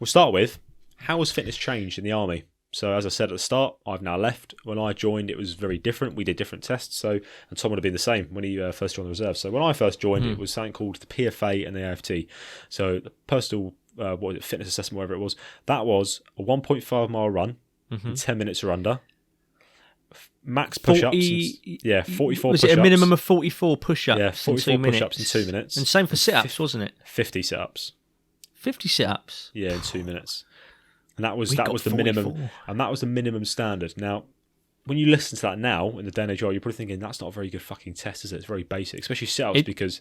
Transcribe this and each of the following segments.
We'll start with, how has fitness changed in the army? So as I said at the start, I've now left. When I joined, it was very different. We did different tests. So, and Tom would have been the same when he first joined the reserve. So when I first joined, it was something called the PFA and the AFT. So the personal fitness assessment, whatever it was, that was a 1.5 mile run in 10 minutes or under. Max push-ups. 44 push-ups. Was it a minimum of 44 push-ups? Yeah, 44 in 2 minutes? push-ups in 2 minutes. And same for sit-ups, wasn't it? 50 sit-ups. 50 sit-ups? Yeah, in 2 minutes. And that was the minimum, and that was the minimum standard. Now, when you listen to that now in the day and age, you're probably thinking that's not a very good fucking test, is it? It's very basic, especially sit-ups, because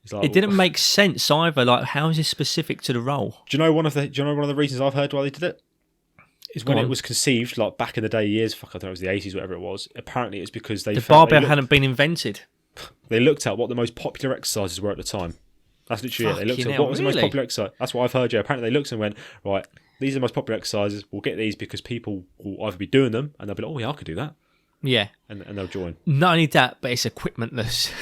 it's like, it didn't make sense either. Like, how is this specific to the role? Do you know one of the reasons I've heard why they did it? Is when it was conceived, like back in the day, years, I don't know, it was the 80s, whatever it was. Apparently, it's because the barbell hadn't been invented. They looked at what the most popular exercises were at the time. That's literally it. They looked at what was the most popular exercise. That's what I've heard. Yeah, apparently they looked and went, right, these are the most popular exercises. We'll get these because people will either be doing them and they'll be like, oh yeah, I could do that. Yeah, and they'll join. Not only that, but it's equipmentless.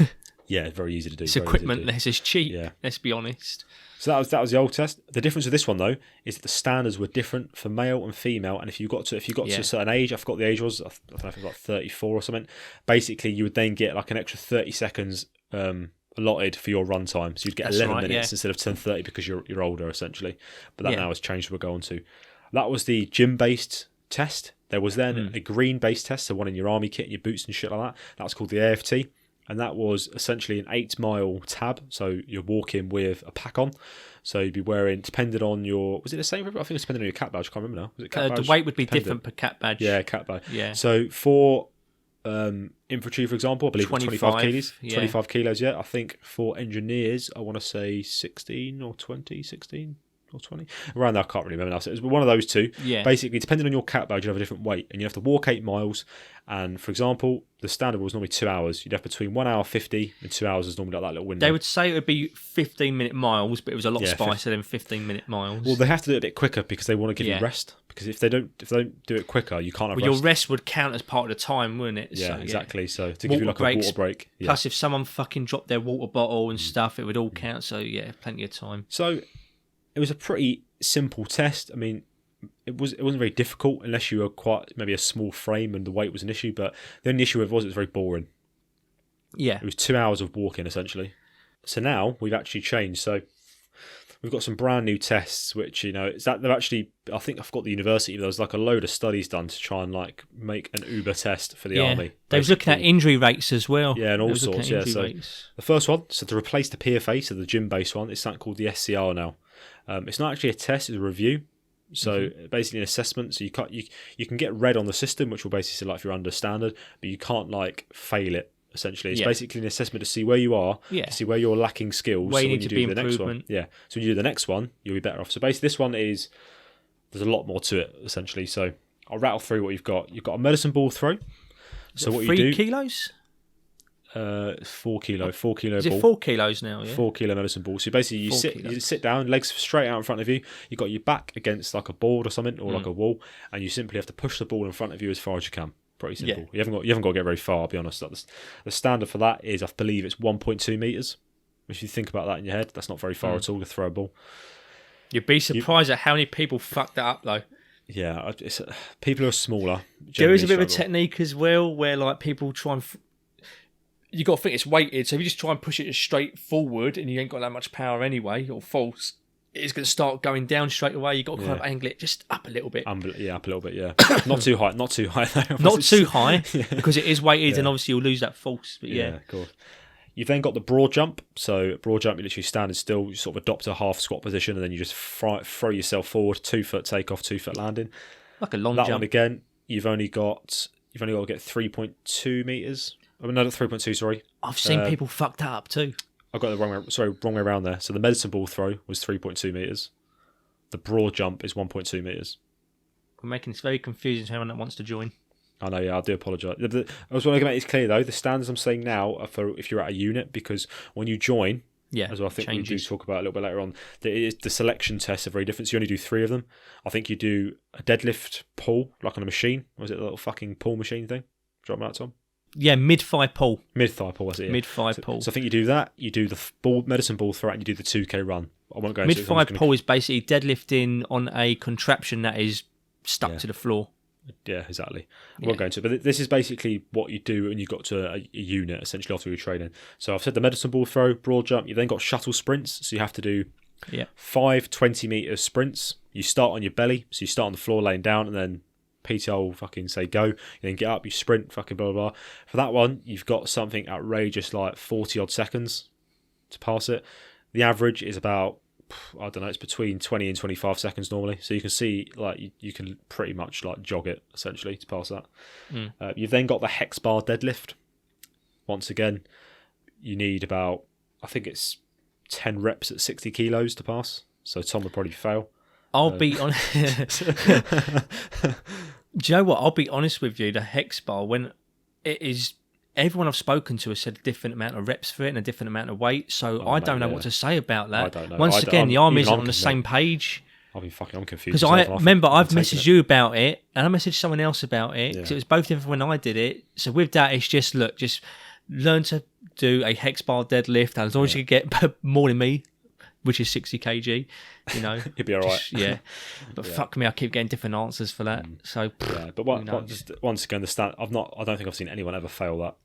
Yeah, it's very easy to do. It's equipmentless. It's cheap. Yeah. Let's be honest. So that was the old test. The difference with this one though is that the standards were different for male and female. And if you got to a certain age, I forgot the age was. I don't know if it was like 34 or something. Basically, you would then get like an extra 30 seconds allotted for your run time. So you'd get 11 minutes instead of 10:30 because you're older essentially. But that now has changed. We'll go on to. That was the gym-based test. There was then a green-based test, so one in your army kit, and your boots and shit like that. That was called the AFT. And that was essentially an 8-mile tab. So you're walking with a pack on. So you'd be wearing, depending on your... Was it the same for everyone? I think it's depending on your cat badge. I can't remember now. Was it cat badge? The weight would be different per cat badge. Yeah, cat badge. Yeah. So for infantry, for example, I believe 25 kilos. Yeah. 25 kilos, yeah. I think for engineers, I want to say 16 or 20, 16 or 20. Around there, I can't really remember now. So it was one of those two. Yeah. Basically, depending on your cat badge, you have a different weight. And you have to walk 8 miles. And for example, the standard was normally 2 hours. You'd have between 1 hour 50 and 2 hours is normally like that little window. They would say it would be 15-minute miles, but it was a lot spicier than 15-minute miles. Well, they have to do it a bit quicker because they want to give you rest. Because if they don't do it quicker, you can't have rest. Your rest would count as part of the time, wouldn't it? Yeah, so, exactly. So to give you like a water break. Yeah. Plus, if someone fucking dropped their water bottle and stuff, it would all count. So yeah, plenty of time. So it was a pretty simple test. I mean, it wasn't very difficult unless you were quite maybe a small frame and the weight was an issue. But the only issue with it was very boring. Yeah, it was 2 hours of walking essentially. So now we've actually changed. So we've got some brand new tests, which they're actually. I think I forgot the university. There was like a load of studies done to try and like make an Uber test for the army. They was looking at injury rates as well. Yeah, and all sorts. Yeah, so the first one, so to replace the PFA, so the gym-based one, it's something called the SCR now. It's not actually a test; it's a review. So basically an assessment. So you can get red on the system, which will basically say like if you're under standard, but you can't like fail it. Essentially, it's basically an assessment to see where you are, to see where you're lacking skills. Where so you when need you to do be the next one, so when you do the next one, you'll be better off. So basically, this one there's a lot more to it essentially. So I'll rattle through what you've got. You've got a medicine ball throw. So what you do? 3 kilos? 4 kilo. 4 kilo. Is ball. it 4 kilos now? Yeah. 4 kilo medicine ball. So basically, you sit down, legs straight out in front of you. You got your back against like a board or something, or like a wall, and you simply have to push the ball in front of you as far as you can. Pretty simple. Yeah. You haven't got to get very far. I'll be honest. The standard for that is, I believe, it's 1.2 meters. If you think about that in your head, that's not very far at all to throw a ball. You'd be surprised at how many people fuck that up though. Yeah, people who are smaller. There is a bit of a technique as well where like people try and. You got to think it's weighted, so if you just try and push it straight forward and you ain't got that much power anyway, or false, it's going to start going down straight away. You got to kind of angle it just up a little bit. Up a little bit, yeah. Not too high, not too high though. Not too high, because it is weighted and obviously you'll lose that force. But yeah, cool. You've then got the broad jump. So broad jump, you literally standing still, you sort of adopt a half squat position, and then you just throw yourself forward, 2 foot takeoff, 2 foot landing. Like a long jump. That one again, you've only got to get 3.2 meters. Oh, no, not 3.2. Sorry. I've seen people fuck that up too. I got the wrong way around there. So the medicine ball throw was 3.2 meters. The broad jump is 1.2 meters. We're making this very confusing to anyone that wants to join. I know, yeah, I do apologise. I was want to make this clear though. The standards I'm saying now are for if you're at a unit, because when you join, as well, I think we do talk about a little bit later on, the selection tests are very different. So you only do 3 of them. I think you do a deadlift pull, like on a machine. Was it a little fucking pull machine thing? Do you remember that, Tom? mid-thigh pull. Mid-thigh pull, that's it. Yeah. Mid-thigh pull. So I think you do that, you do the medicine ball throw, and you do the 2K run. I won't go into Mid-thigh pull is basically deadlifting on a contraption that is stuck to the floor. Yeah, exactly. I won't go into it, but this is basically what you do when you got to a unit, essentially, after your training. So I've said the medicine ball throw, broad jump. You've then got shuttle sprints, so you have to do 5 20-meter sprints. You start on your belly, so you start on the floor laying down, and then PT will fucking say go. You then get up, you sprint, fucking blah, blah, blah. For that one, you've got something outrageous like 40-odd seconds to pass it. The average is about, I don't know, it's between 20 and 25 seconds normally. So you can see, like, you can pretty much like jog it essentially to pass that. You've then got the hex bar deadlift. Once again, you need about, I think it's 10 reps at 60 kilos to pass. So Tom would probably fail. I'll be on. Do you know what? I'll be honest with you. The hex bar, when it is, everyone I've spoken to has said a different amount of reps for it and a different amount of weight. So I don't know what to say about that. I don't know. Once again, the army isn't on the same page. I'm confused. Because I remember I've messaged you about it and I messaged someone else about it because it was both different when I did it. So with that, it's just learn to do a hex bar deadlift. As long as you get more than me, which is 60 kg, you know. You'll be all right. But fuck me, I keep getting different answers for that. So but once again, I don't think I've seen anyone ever fail that.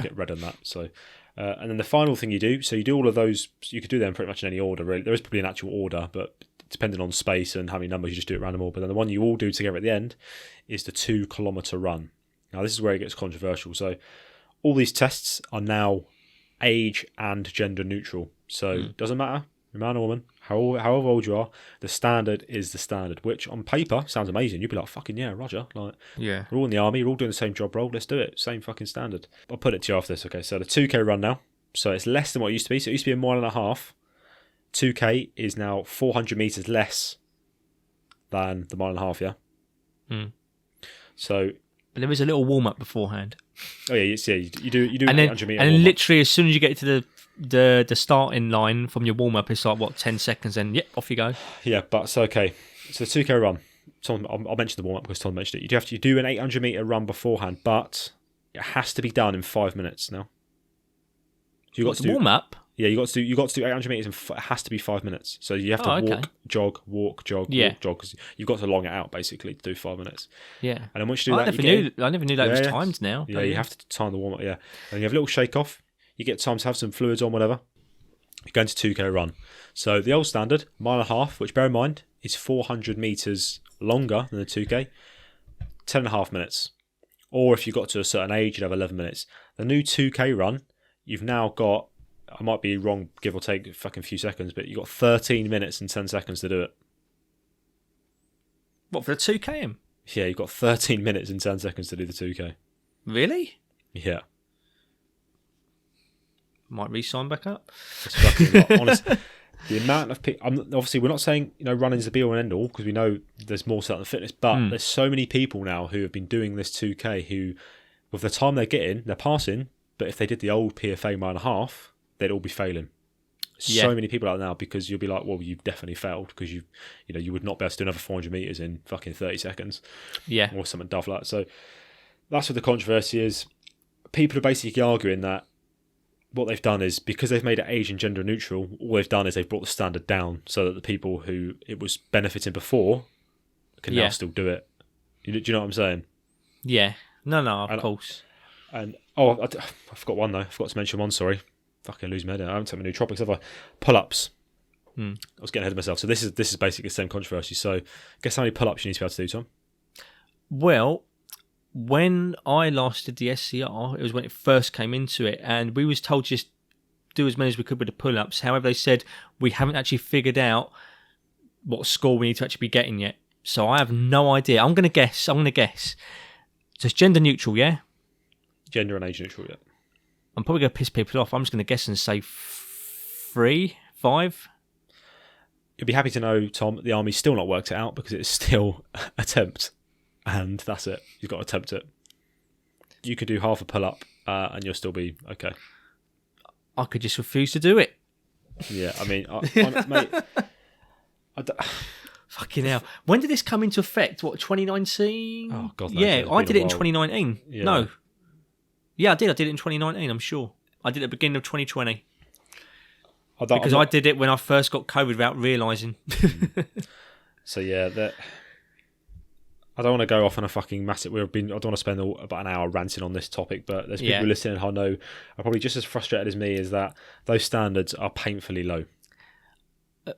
Get red on that. So, and then the final thing you do, so you do all of those. You could do them pretty much in any order. Really, there is probably an actual order, but depending on space and how many numbers, you just do it random. But then the one you all do together at the end is the 2 kilometer run. Now this is where it gets controversial. So all these tests are now age and gender neutral. So it doesn't matter, you're a man or woman, however old you are, the standard is the standard, which on paper sounds amazing. You'd be like, fucking yeah, Roger. Like, we're all in the army, we're all doing the same job role, let's do it. Same fucking standard. I'll put it to you after this. Okay, so the 2K run now. So it's less than what it used to be. So it used to be a mile and a half. 2K is now 400 meters less than the mile and a half, So, but there is a little warm up beforehand. Oh yeah, you do and 800 meter. And then literally as soon as you get to the starting line from your warm up, it's like what, 10 seconds, and off you go. Yeah, but so okay, so the 2K run. Tom, I'll mention the warm up because Tom mentioned it. You do an 800 meter run beforehand, but it has to be done in 5 minutes now. So you got to warm up. Yeah, you got to do 800 meters, and it has to be 5 minutes. So you have to walk, jog, jog, because you've got to long it out basically to do 5 minutes. Yeah, and then once you do I never knew that was timed now. Yeah, you have to time the warm up. Yeah, and you have a little shake off. You get time to have some fluids on, whatever. You go into 2K run. So the old standard, mile and a half, which bear in mind is 400 meters longer than the 2K, 10.5 minutes. Or if you got to a certain age, you'd have 11 minutes. The new 2K run, you've now got, I might be wrong, give or take a fucking few seconds, but you've got 13 minutes and 10 seconds to do it. What, for the 2K? Yeah, you've got 13 minutes and 10 seconds to do the 2K. Really? Yeah. Might re-sign back up. It's fucking honest. The amount of people, obviously we're not saying running's the be all and end all, because we know there's more to that than fitness, but there's so many people now who have been doing this 2K who, with the time they're getting, they're passing, but if they did the old PFA mile and a half, they'd all be failing. So many people out there now, because you'll be like, well, you've definitely failed, because you would not be able to do another 400 meters in fucking 30 seconds. Yeah. Or something daft like that. So that's what the controversy is. People are basically arguing that what they've done is, because they've made it age and gender neutral, all they've done is they've brought the standard down so that the people who it was benefiting before can now still do it. Do you know what I'm saying? Yeah. No, of course. And I forgot one though. I forgot to mention one, sorry. Fucking lose my head. I haven't taken my nootropics, have I? Pull-ups. I was getting ahead of myself. So this is basically the same controversy. So guess how many pull-ups you need to be able to do, Tom? Well, when I last did the SCR, it was when it first came into it, and we was told just do as many as we could with the pull-ups. However, they said we haven't actually figured out what score we need to actually be getting yet. So I have no idea. I'm going to guess. So it's gender neutral, yeah? Gender and age neutral, yeah. I'm probably going to piss people off. I'm just going to guess and say 3, 5. You'll be happy to know, Tom, the Army's still not worked it out, because it's still attempt. And that's it. You've got to attempt it. You could do half a pull-up and you'll still be okay. I could just refuse to do it. Yeah, I mean, mate... Fucking hell. When did this come into effect? What, 2019? Oh, God, no. Yeah, I did it in 2019. Yeah. No. Yeah, I did. I did it in 2019. I'm sure. I did it at the beginning of 2020 because I I did it when I first got COVID without realising. So yeah, I don't want to go off on a fucking massive. I don't want to spend about an hour ranting on this topic, but there's people listening who I know are probably just as frustrated as me. Is that those standards are painfully low.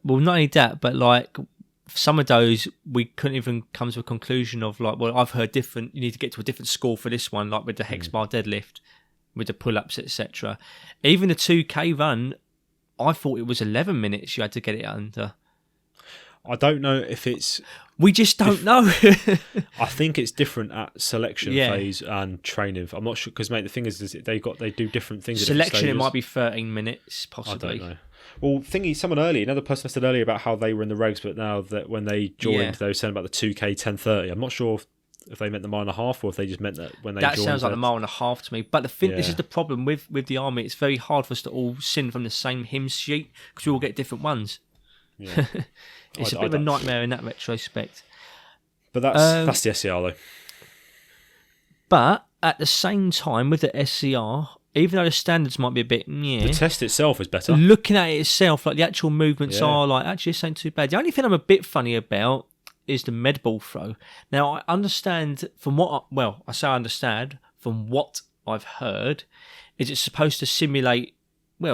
Well, not only that, but like some of those we couldn't even come to a conclusion of. Like, well, I've heard different. You need to get to a different score for this one, like with the hex bar deadlift, with the pull-ups, etc. Even the 2K run, I thought it was 11 minutes you had to get it under. I don't know if it's... We just don't know. I think it's different at selection phase and training. I'm not sure, because, mate, the thing is they do different things. Selection, it might be 13 minutes, possibly. I don't know. Well, someone earlier, another person said earlier about how they were in the regs, but now that when they joined, they were saying about the 2K 10:30. I'm not sure if they meant the mile and a half or if they just meant that when they joined. That sounds like the mile and a half to me. But this is the problem with the army. It's very hard for us to all sing from the same hymn sheet because we all get different ones. Yeah. It's a bit of a nightmare in that retrospect. But that's the SCR though. But at the same time, with the SCR, even though the standards might be a bit, the test itself is better. Looking at it itself, like the actual movements are like, actually, this ain't too bad. The only thing I'm a bit funny about is the med ball throw. Now, I understand from what from what I've heard, is it's supposed to simulate,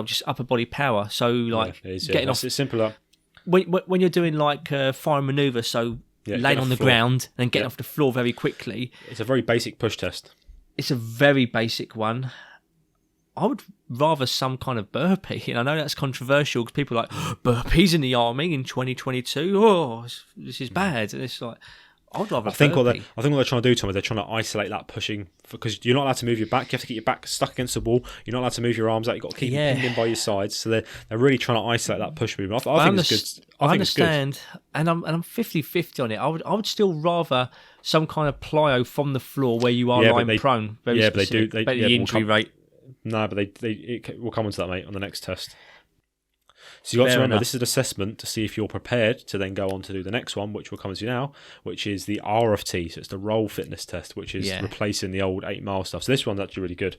just upper body power. So like getting off. It's simpler. When you're doing like fire manoeuvre, so laying on the ground and getting off the floor very quickly. It's a very basic push test. It's a very basic one. I would rather some kind of burpee. And I know that's controversial because people are like, burpees in the army in 2022. Oh, this is bad. And it's like, I'd rather I think what they're trying to do, Tom, is they're trying to isolate that pushing, because you're not allowed to move your back. You have to get your back stuck against the wall. You're not allowed to move your arms out. You've got to keep them pinned in by your sides. So they're really trying to isolate that push movement. I think it's good. I understand, and I'm 50-50 on it. I would still rather some kind of plyo from the floor where you are lying prone. Very specific. But they do. Better the injury rate. No, but we'll come on to that, mate, on the next test. So you've got to remember, this is an assessment to see if you're prepared to then go on to do the next one, which we'll come to now, which is the RFT. So it's the role fitness test, which is replacing the old 8 mile stuff. So this one's actually really good.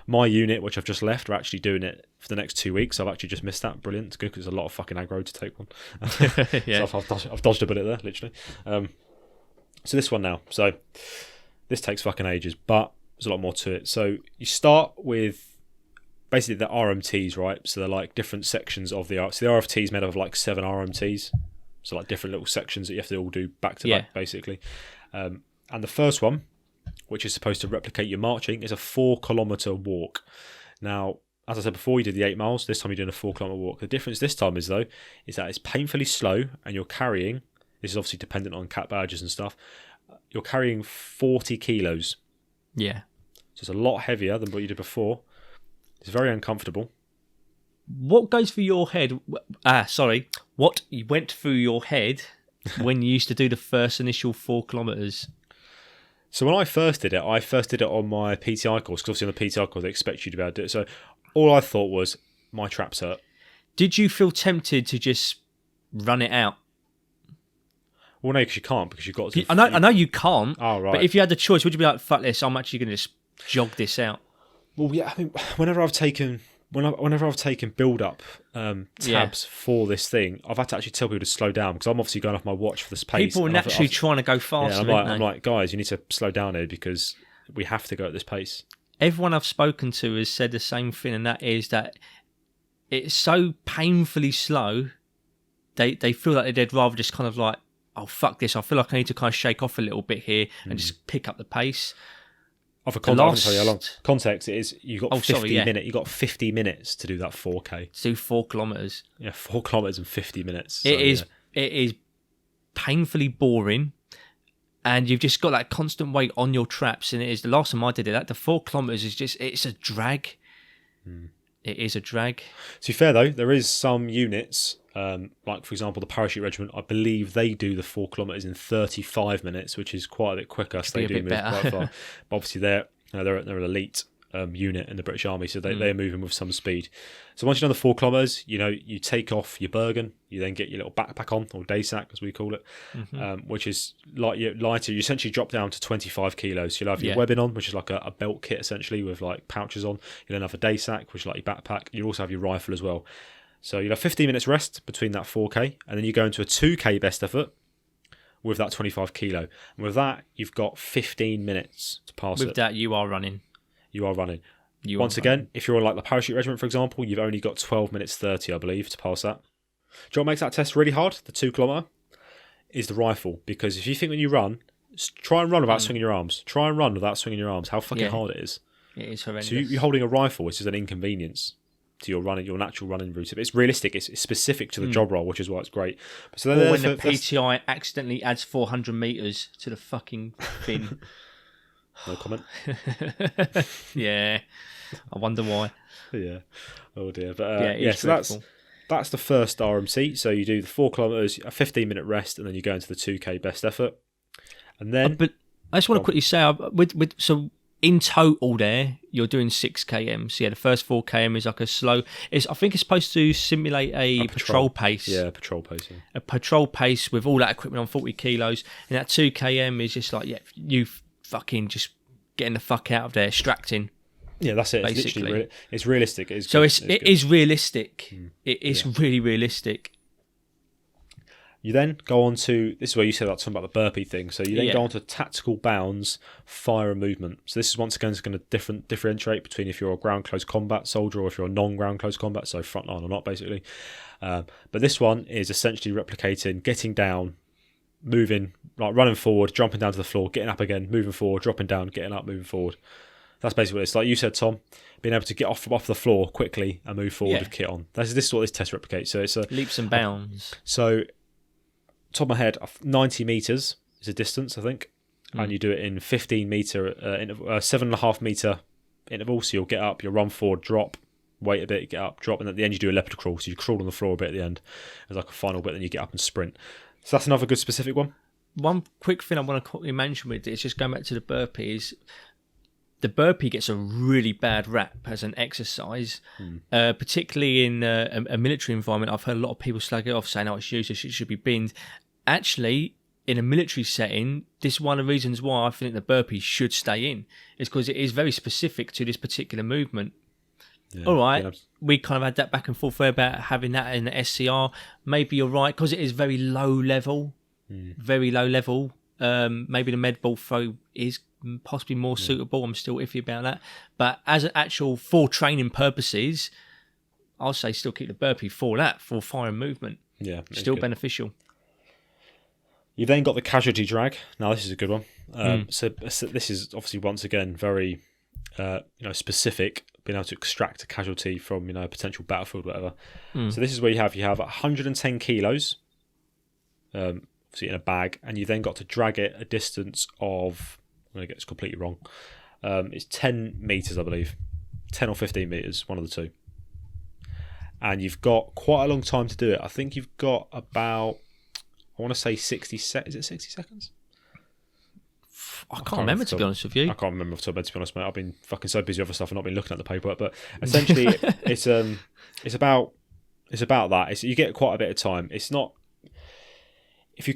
My unit, which I've just left, are actually doing it for the next 2 weeks. I've actually just missed that. Brilliant. It's good because there's a lot of fucking aggro to take one. So I've dodged a bullet there, literally. So this one now. So this takes fucking ages, but there's a lot more to it. So you start with basically the RMTs, right? So they're like different sections of the So the RFT is made up of like 7 RMTs. So like different little sections that you have to all do back to back, basically. And the first one, which is supposed to replicate your marching, is a 4-kilometre walk. Now, as I said before, you did the 8 miles. This time you're doing a 4-kilometre walk. The difference this time is that it's painfully slow and you're carrying, this is obviously dependent on cat badges and stuff, you're carrying 40 kilos. Yeah. So it's a lot heavier than what you did before. It's very uncomfortable. What goes through your head? What went through your head when you used to do the first initial 4 kilometres? So when I first did it on my PTI course, because obviously on the PTI course they expect you to be able to do it. So all I thought was, my traps hurt. Did you feel tempted to just run it out? Well, no, because you can't, because you've got to... I know you can't. Oh, right. But if you had the choice, would you be like, fuck this, I'm actually going to just jog this out? Well, yeah, I mean, whenever I've taken build-up tabs for this thing, I've had to actually tell people to slow down, because I'm obviously going off my watch for this pace. People are naturally trying to go faster, I'm like, guys, you need to slow down here, because we have to go at this pace. Everyone I've spoken to has said the same thing, and that is that it's so painfully slow, they feel like they'd rather just kind of like, oh, fuck this, I feel like I need to kind of shake off a little bit here and just pick up the pace. For context, how long. Context, it is you've got 50 minutes to do that 4K. To do 4 kilometres. Yeah, 4 kilometres and 50 minutes. So, it is painfully boring, and you've just got that constant weight on your traps. And it is the last time I did it. The 4 kilometres is it's a drag. It is a drag. To be fair though, there is some units, like for example the Parachute Regiment. I believe they do the 4 kilometres in 35 minutes, which is quite a bit quicker. So they do move quite far. But obviously they're an elite. unit in the British Army, so they're moving with some speed. So once you've done the 4 kilometres, you take off your Bergen, you then get your little backpack on, or day sack as we call it, which is lighter. You essentially drop down to 25 kilos. So you'll have your webbing on, which is like a belt kit essentially with like pouches on. You'll then have a day sack, which is like your backpack. You'll also have your rifle as well. So you'll have 15 minutes rest between that 4K, and then you go into a 2K best effort with that 25 kilo. And with that, you've got 15 minutes to pass it. With that, you are running. Once again, if you're on like the parachute regiment, for example, you've only got 12 minutes 30, I believe, to pass that. Do you know what makes that test really hard, the 2 kilometre? Is the rifle. Because if you think when you run, try and run without swinging your arms. Try and run without swinging your arms. How fucking hard it is. It is horrendous. So you're holding a rifle, which is an inconvenience to your natural running route. It's realistic. It's specific to the job role, which is why it's great. So or when the PTI accidentally adds 400 metres to the fucking thing. No comment. Yeah, I wonder why. Yeah. Oh dear. But so that's the first RMC. So you do the 4 kilometres, a 15-minute rest, and then you go into the 2K best effort. And then, but I just want to quickly say, so in total, there you're doing 6 km. So yeah, the first 4 km is like a slow. I think it's supposed to simulate a patrol pace. Yeah, patrol pace. Yeah. A patrol pace with all that equipment on 40 kilos, and that 2 km is just like you fucking just getting the fuck out of there, extracting. Yeah, that's it. Basically. It's realistic. It is realistic. It is really realistic. You then go on to, this is where you said that, something about the burpee thing. So you then go on to tactical bounds, fire and movement. So this is once again going to differentiate between if you're a ground close combat soldier or if you're a non-ground close combat, so frontline or not, basically. But this one is essentially replicating getting down, moving, like running forward, jumping down to the floor, getting up again, moving forward, dropping down, getting up, moving forward. That's basically what it's like. You said, Tom, being able to get off the floor quickly and move forward with kit on. This is what this test replicates. So it's leaps and bounds. So, top of my head, 90 metres is a distance, I think, and you do it in 15 metre, 7.5 metre interval. So you'll get up, you'll run forward, drop, wait a bit, get up, drop, and at the end you do a leopard crawl. So you crawl on the floor a bit at the end. There's like a final bit, then you get up and sprint. So that's another good specific one. One quick thing I want to quickly mention with it is just going back to the burpees. The burpee gets a really bad rap as an exercise, particularly in a military environment. I've heard a lot of people slag it off, saying, it's useless, it should be binned. Actually, in a military setting, this is one of the reasons why I think the burpee should stay in, is because it is very specific to this particular movement. Yeah, all right, we kind of had that back and forth about having that in the SCR. Maybe you're right, because it is very low level, very low level. Maybe the med ball throw is possibly more suitable. I'm still iffy about that. But as an actual for training purposes, I'll say still keep the burpee for fire and movement. Yeah, still beneficial. You've then got the casualty drag. Now this is a good one. So this is obviously once again very specific, being able to extract a casualty from a potential battlefield, whatever. So this is where you have 110 kilos, obviously in a bag, and you then got to drag it a distance of, I'm going to get this completely wrong. It's 10 metres, I believe, 10 or 15 metres, one of the two. And you've got quite a long time to do it. I think you've got about, I want to say 60 seconds. Is it 60 seconds? I can't remember, to be honest with you. I can't remember off the top of my head, to be honest, mate. I've been fucking so busy with other stuff and not been looking at the paperwork. But essentially, it's about that. You get quite a bit of time. It's not. If you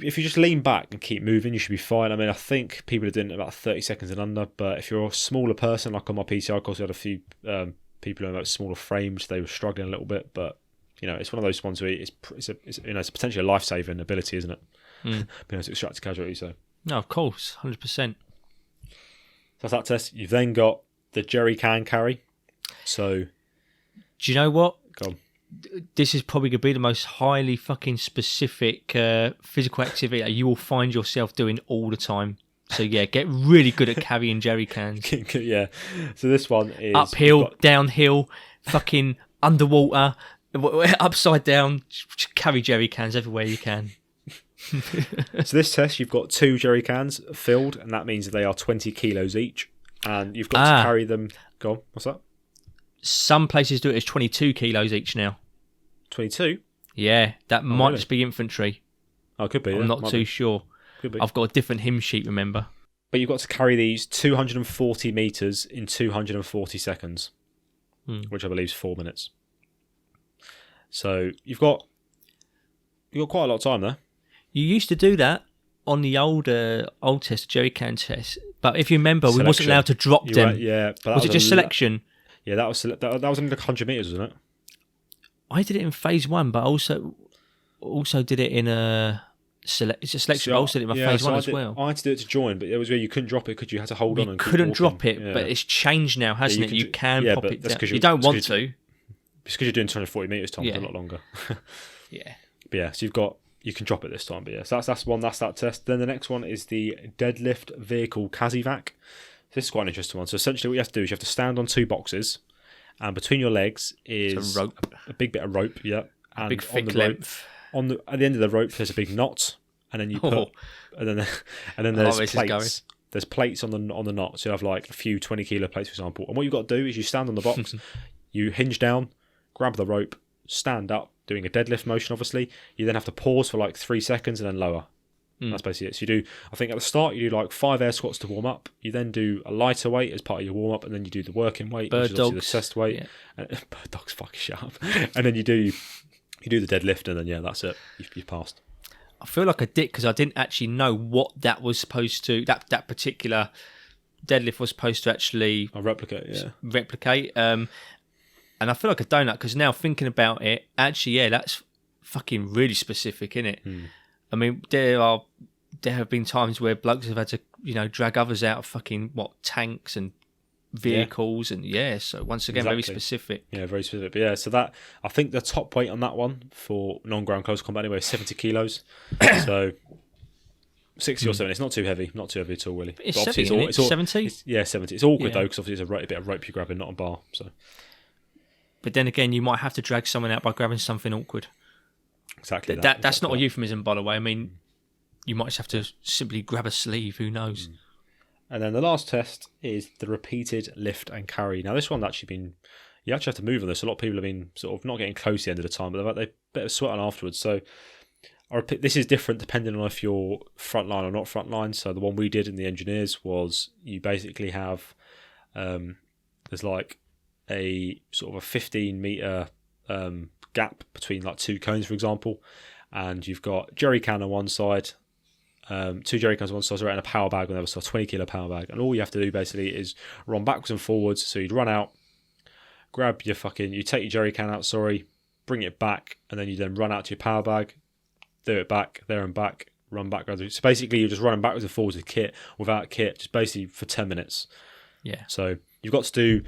just lean back and keep moving, you should be fine. I mean, I think people are doing it about 30 seconds and under. But if you're a smaller person, like on my PCI course, we had a few people who had smaller frames. They were struggling a little bit, but it's one of those ones where it's potentially a life-saving ability, isn't it? Being able to extract a casualty. So. No, of course, 100%. That's that test. You've then got the jerry can carry. So, do you know what? Go on. This is probably going to be the most highly fucking specific physical activity that you will find yourself doing all the time. So yeah, get really good at carrying jerry cans. Yeah. So this one is uphill, downhill, fucking underwater, upside down. Just carry jerry cans everywhere you can. So this test, you've got 2 jerry cans filled, and that means they are 20 kilos each, and you've got to carry them. Go on, what's that? Some places do it as 22 kilos each now. 22? Yeah, that might really? Just be infantry. Oh, it could be. I'm not too sure. Could be. I've got a different hymn sheet, remember? but you've got to carry these 240 meters in 240 seconds, which I believe is 4 minutes. So you've got quite a lot of time there. You used to do that on the old test, jerry can test, but if you remember, we wasn't allowed to drop them. Right, yeah, but was it just selection? Yeah, that was only like 100 meters, wasn't it? I did it in phase 1, but also did it in a selection. I also did it in my phase 1 as well. I had to do it to join, but it was where you couldn't drop it because you had to hold on and couldn't drop it. Yeah. But it's changed now, hasn't it? You can pop it down. You don't want to. It's because you're doing 240 meters, Tom. It's a lot longer. Yeah. But yeah, so you can drop it this time. But yeah, so that's one. That's that test. Then the next one is the deadlift vehicle CASEVAC. This is quite an interesting one. So essentially, what you have to do is you have to stand on 2 boxes, and between your legs is a rope, a big bit of rope. Yeah, and a big thick length. At the end of the rope, there's a big knot, and then you put, and then there's plates. There's plates on the knot. So you have like a few 20 kilo plates, for example. And what you've got to do is you stand on the box, you hinge down, grab the rope, stand up, doing a deadlift motion, obviously. You then have to pause for like 3 seconds and then lower. That's basically it. So you do, I think at the start, you do like 5 air squats to warm up. You then do a lighter weight as part of your warm up, and then you do the working weight, which is obviously the chest weight. Yeah. Bird dogs, fucking shut up. And then you do the deadlift, and then that's it. You've passed. I feel like I did because I didn't actually know what that was supposed to. That particular deadlift was supposed to actually replicate. And I feel like I've done that because now thinking about it, actually, that's fucking really specific, isn't it? I mean, there have been times where blokes have had to, drag others out of fucking tanks and vehicles, and so once again, very specific. Yeah, very specific. But so that, I think the top weight on that one for non-ground close combat anyway is 70 kilos. So 60 or 70. It's not too heavy at all, really. But it's 70. 70. 70. It's awkward though because obviously it's a bit of rope you're grabbing, not a bar. So. But then again, you might have to drag someone out by grabbing something awkward. Exactly. That's not a euphemism, by the way. I mean, you might just have to simply grab a sleeve. Who knows? And then the last test is the repeated lift and carry. Now, this one's actually you actually have to move on this. A lot of people have been sort of not getting close to the end of the time, but they've a bit of sweat on afterwards. So this is different depending on if you're frontline or not frontline. So the one we did in the engineers was you basically have, there's like a sort of a 15 meter gap between like 2 cones, for example, and you've got jerry can on one side, 2 jerry cans on one side, and a power bag on the other side, 20 kilo power bag, and all you have to do basically is run backwards and forwards. So you'd run out, grab you take your jerry can out, bring it back, and then you then run out to your power bag, do it back there and back, run back. So basically you're just running backwards and forwards with kit, without kit, just basically for 10 minutes. Yeah. So you've got to do.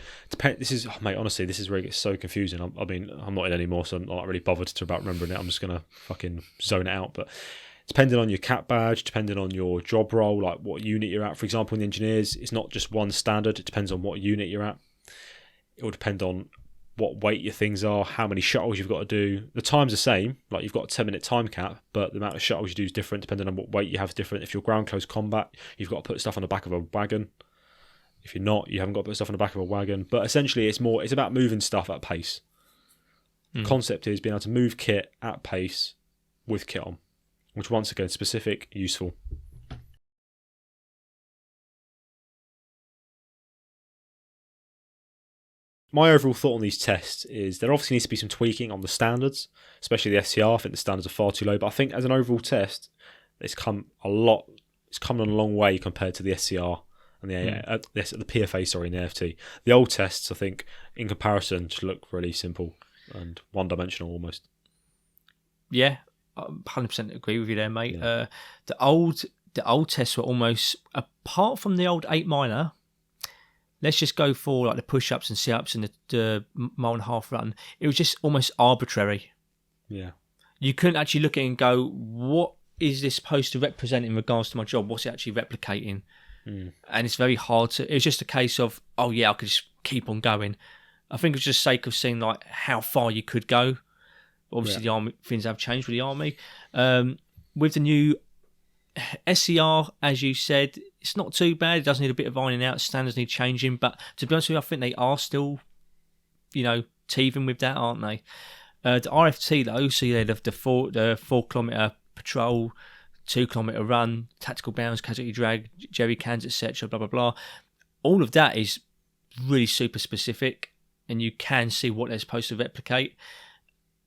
This is, mate. Honestly, this is where it gets so confusing. I'm not in anymore, so I'm not really bothered about remembering it. I'm just gonna fucking zone it out. But depending on your CAT badge, depending on your job role, like what unit you're at. For example, in the engineers, it's not just one standard. It depends on what unit you're at. It will depend on what weight your things are, how many shuttles you've got to do. The time's the same. Like you've got a 10-minute time cap, but the amount of shuttles you do is different depending on what weight you have. Is different. If you're ground close combat, you've got to put stuff on the back of a wagon. If you're not, you haven't got to put stuff on the back of a wagon. But essentially, it's about moving stuff at pace. The concept is being able to move kit at pace with kit on, which once again, specific, useful. My overall thought on these tests is there obviously needs to be some tweaking on the standards, especially the SCR. I think the standards are far too low. But I think as an overall test, it's come on a long way compared to the SCR. And the PFA, and the AFT. The old tests, I think, in comparison, just look really simple and one-dimensional almost. Yeah, I 100% agree with you there, mate. Yeah. The old tests were almost, apart from the old 8 minor, let's just go for like the push-ups and sit-ups and the mile and a half run. It was just almost arbitrary. Yeah. You couldn't actually look at it and go, what is this supposed to represent in regards to my job? What's it actually replicating? And it's very hard to. It was just a case of, I could just keep on going. I think it was just sake of seeing like how far you could go. Obviously, the army things have changed with the army. With the new SCR, as you said, it's not too bad. It does need a bit of ironing out. Standards need changing, but to be honest with you, I think they are still, teething with that, aren't they? The RFT though, so the 4 kilometre patrol, 2-kilometer run, tactical bounds, casualty drag, jerry cans, etc. Blah blah blah. All of that is really super specific, and you can see what they're supposed to replicate.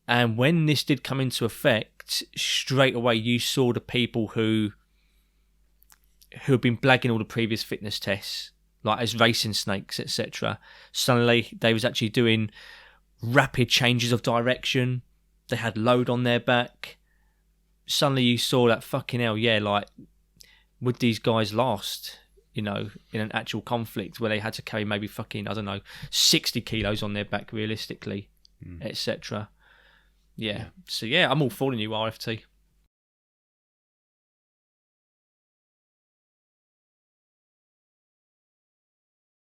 And when this did come into effect, straight away you saw the people who had been blagging all the previous fitness tests, like as racing snakes, etc. Suddenly they was actually doing rapid changes of direction. They had load on their back. Suddenly you saw that, fucking hell, yeah, like, would these guys last, you know, in an actual conflict where they had to carry maybe fucking, I don't know, 60 kilos on their back realistically, etc. Yeah. So, yeah, I'm all for the new RFT.